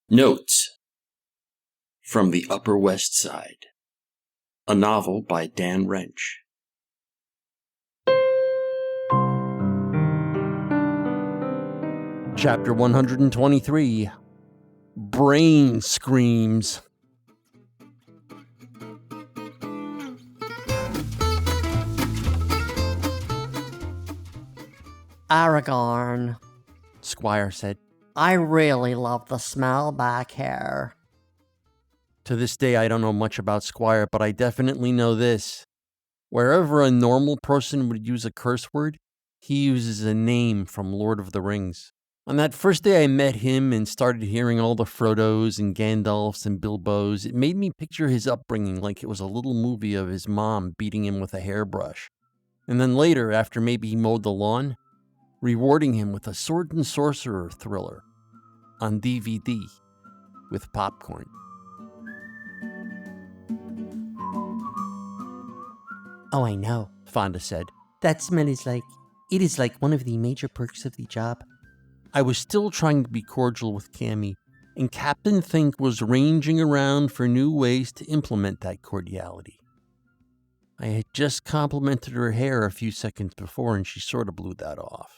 Notes from the Upper West Side, a novel by Dan Wrench. Chapter 123, Brain Screams. Aragorn, Squire said. I really love the smell back here. To this day, I don't know much about Squire, but I definitely know this. Wherever a normal person would use a curse word, he uses a name from Lord of the Rings. On that first day I met him and started hearing all the Frodos and Gandalfs and Bilbos, it made me picture his upbringing like it was a little movie of his mom beating him with a hairbrush. And then later, after maybe he mowed the lawn, rewarding him with a sword and sorcerer thriller on DVD with popcorn. Oh, I know, Fonda said. That smell is it is like one of the major perks of the job. I was still trying to be cordial with Cammy, and Captain Think was ranging around for new ways to implement that cordiality. I had just complimented her hair a few seconds before, and she sort of blew that off.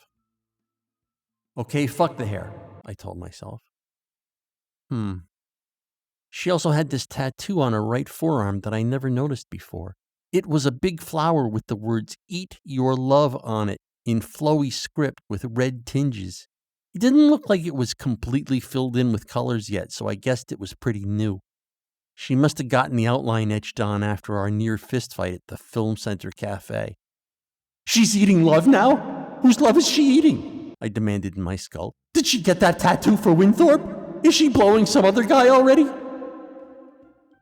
Okay, fuck the hair, I told myself. She also had this tattoo on her right forearm that I never noticed before. It was a big flower with the words, "Eat Your Love" on it, in flowy script with red tinges. It didn't look like it was completely filled in with colors yet, so I guessed it was pretty new. She must have gotten the outline etched on after our near fist fight at the Film Center Cafe. She's eating love now? Whose love is she eating? I demanded in my skull. Did she get that tattoo for Winthorpe? Is she blowing some other guy already?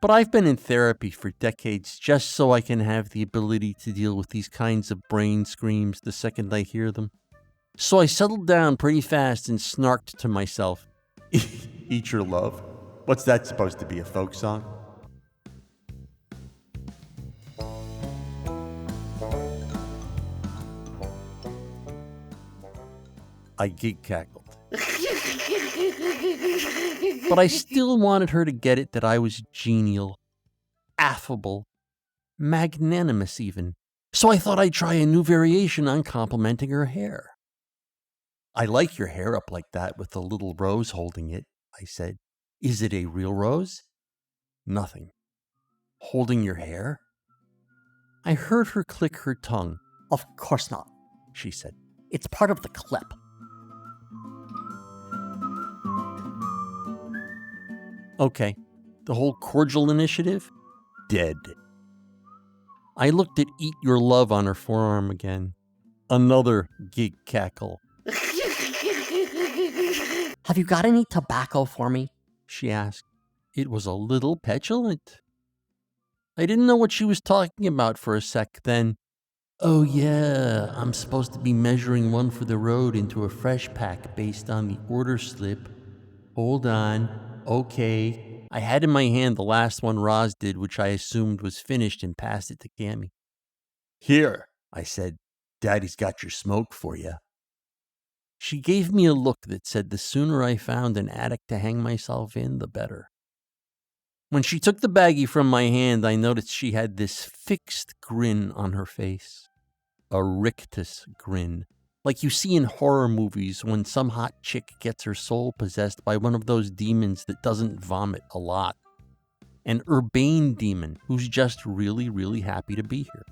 But I've been in therapy for decades just so I can have the ability to deal with these kinds of brain screams the second I hear them. So I settled down pretty fast and snarked to myself. Eat your love? What's that supposed to be, a folk song? I gig cackled. But I still wanted her to get it that I was genial, affable, magnanimous even. So I thought I'd try a new variation on complimenting her hair. I like your hair up like that with the little rose holding it, I said. Is it a real rose? Nothing. Holding your hair? I heard her click her tongue. Of course not, she said. It's part of the clip. Okay, the whole cordial initiative? Dead. I looked at Eat Your Love on her forearm again. Another gig cackle. Have you got any tobacco for me? She asked. It was a little petulant. I didn't know what she was talking about for a sec, then, oh yeah, I'm supposed to be measuring one for the road into a fresh pack based on the order slip. Hold on. Okay. I had in my hand the last one Roz did, which I assumed was finished, and passed it to Cammy. Here, I said. Daddy's got your smoke for you. She gave me a look that said the sooner I found an attic to hang myself in, the better. When she took the baggie from my hand, I noticed she had this fixed grin on her face. A rictus grin. Like you see in horror movies when some hot chick gets her soul possessed by one of those demons that doesn't vomit a lot. An urbane demon who's just really, really happy to be here.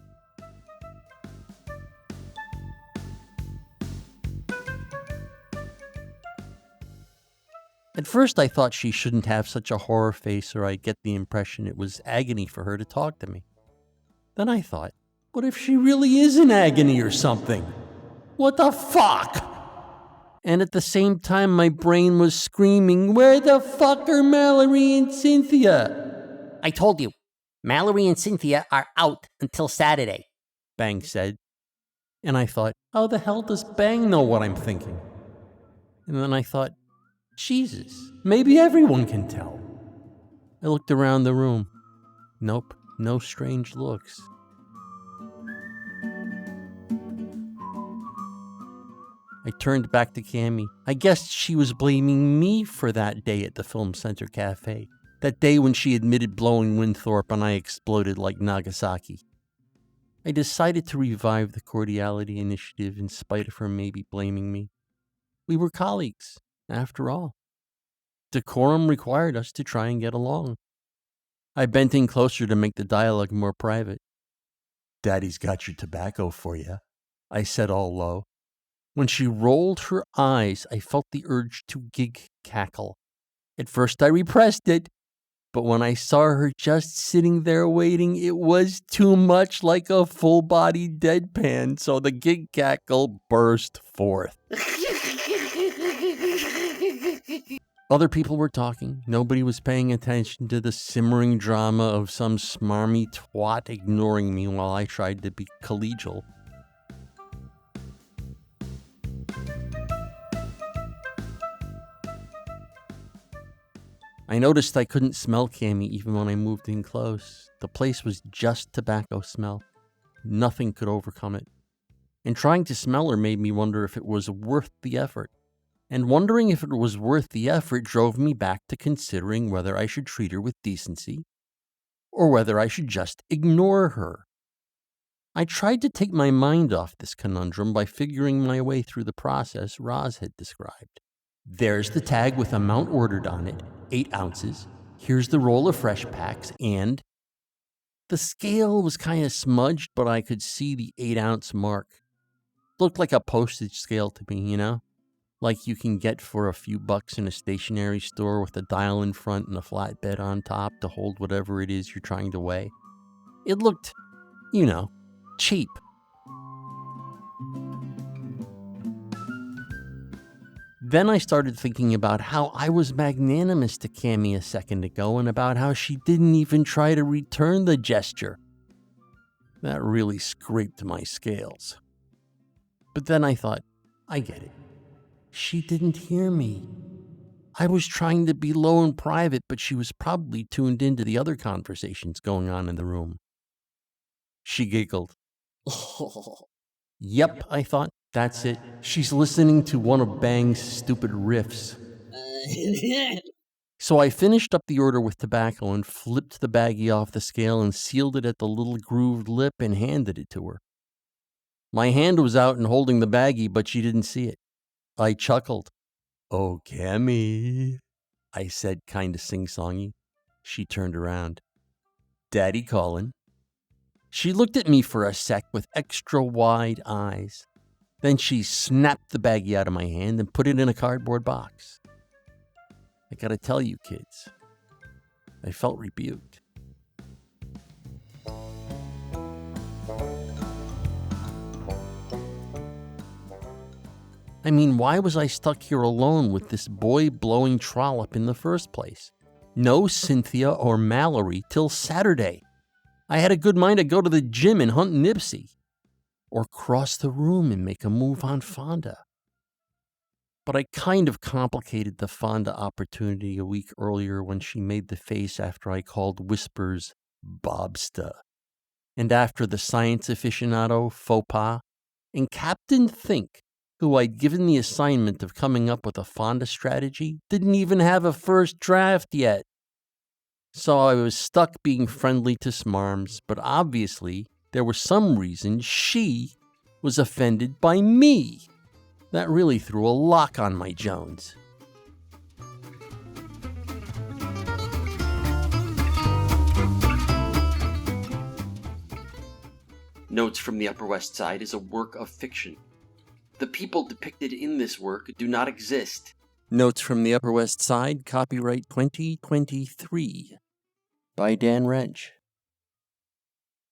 At first I thought she shouldn't have such a horror face, or I'd get the impression it was agony for her to talk to me. Then I thought, what if she really is in agony or something? What the fuck? And at the same time, my brain was screaming, where the fuck are Mallory and Cynthia? I told you, Mallory and Cynthia are out until Saturday, Bang said. And I thought, how the hell does Bang know what I'm thinking? And then I thought, Jesus, maybe everyone can tell. I looked around the room. Nope, no strange looks. I turned back to Cammy. I guessed she was blaming me for that day at the Film Center Cafe. That day when she admitted blowing Winthorpe and I exploded like Nagasaki. I decided to revive the cordiality initiative in spite of her maybe blaming me. We were colleagues, after all. Decorum required us to try and get along. I bent in closer to make the dialogue more private. "Daddy's got your tobacco for you," I said all low. When she rolled her eyes, I felt the urge to cackle. At first I repressed it, but when I saw her just sitting there waiting, it was too much like a full-body deadpan, so the cackle burst forth. Other people were talking. Nobody was paying attention to the simmering drama of some smarmy twat ignoring me while I tried to be collegial. I noticed I couldn't smell Cammy even when I moved in close. The place was just tobacco smell. Nothing could overcome it. And trying to smell her made me wonder if it was worth the effort. And wondering if it was worth the effort drove me back to considering whether I should treat her with decency or whether I should just ignore her. I tried to take my mind off this conundrum by figuring my way through the process Roz had described. There's the tag with amount ordered on it, 8 ounces. Here's the roll of fresh packs, and the scale was kind of smudged, but I could see the 8-ounce mark. Looked like a postage scale to me, you know? Like you can get for a few bucks in a stationery store with a dial in front and a flatbed on top to hold whatever it is you're trying to weigh. It looked, cheap. Then I started thinking about how I was magnanimous to Cammy a second ago and about how she didn't even try to return the gesture. That really scraped my scales. But then I thought, I get it. She didn't hear me. I was trying to be low and private, but she was probably tuned into the other conversations going on in the room. She giggled. Yep, I thought, that's it. She's listening to one of Bang's stupid riffs. So I finished up the order with tobacco and flipped the baggie off the scale and sealed it at the little grooved lip and handed it to her. My hand was out and holding the baggie, but she didn't see it. I chuckled. "Oh, Cammy," I said kind of sing-songy. She turned around. "Daddy calling." She looked at me for a sec with extra wide eyes. Then she snapped the baggie out of my hand and put it in a cardboard box. I gotta tell you, kids, I felt rebuked. I mean, why was I stuck here alone with this boy-blowing trollop in the first place? No Cynthia or Mallory till Saturday. I had a good mind to go to the gym and hunt Nipsey. Or cross the room and make a move on Fonda. But I kind of complicated the Fonda opportunity a week earlier when she made the face after I called Whispers Bobsta. And after the science aficionado faux pas, and Captain Think, who I'd given the assignment of coming up with a Fonda strategy, didn't even have a first draft yet. So I was stuck being friendly to Smarms, but obviously there was some reason she was offended by me. That really threw a lock on my Jones. Notes from the Upper West Side is a work of fiction. The people depicted in this work do not exist. Notes from the Upper West Side, copyright 2023, by Dan Wrench.